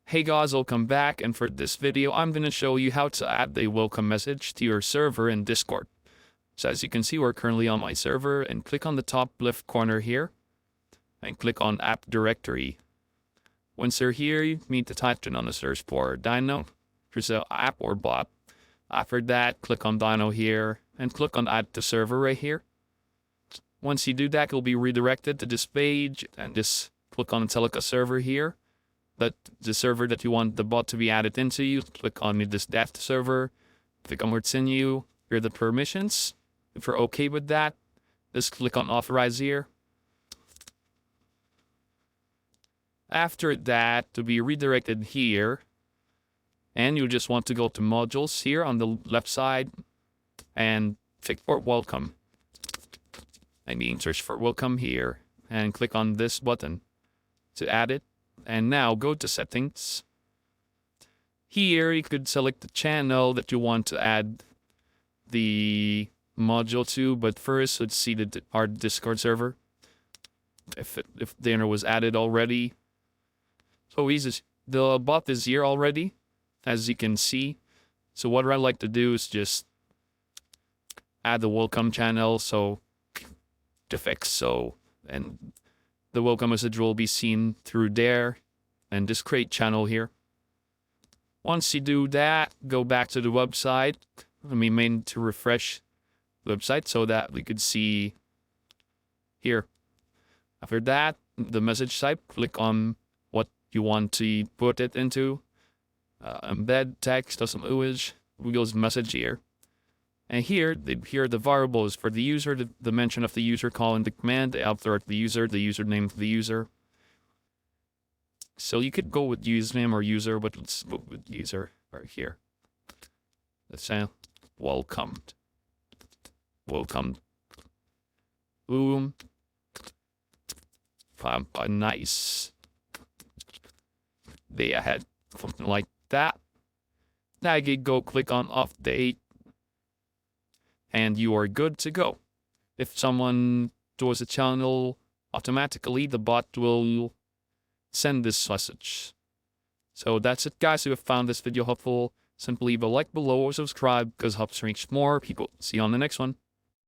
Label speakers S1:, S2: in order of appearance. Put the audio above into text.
S1: Hey guys, welcome back, and for this video I'm going to show you how to add a welcome message to your server in Discord. So as you can see, we're currently on my server, and click on the top left corner here and click on app directory. Once you're here, you need to type in on the search for Dyno, there's an app or bot. After that, click on Dyno here and click on add to server right here. Once you do that, you'll be redirected to this page, and just click on select a server here. But the server that you want the bot to be added into, you click on this dev server, click on continue, here are the permissions. If you're okay with that, just click on authorize here. After that, to be redirected here, and you just want to go to modules here on the left side and click for welcome. Search for welcome here and click on this button to add it. And now go to settings. Here you could select the channel that you want to add the module to, but first let's see our Discord server. If Dyno was added already. So the bot is here already, as you can see. So what I like to do is just add the welcome channel, so to fix and the welcome message will be seen through there, and just create channel here. Once you do that, go back to the website. I mean to refresh the website so that we could see here. After that, the message type, click on what you want to put it into. Embed, text, or some image. We go to message here. And here are the variables for the user, the dimension of the user, calling the command, the author of the username of the user. So you could go with username or user, but let's go with user right here. Let's say welcomed. Welcome. Boom. Nice. They ahead. Something like that. Now you can go click on update. And you are good to go. If someone joins the channel, automatically the bot will send this message. So that's it, guys. If you have found this video helpful, simply leave a like below or subscribe, because it helps reach more people. See you on the next one.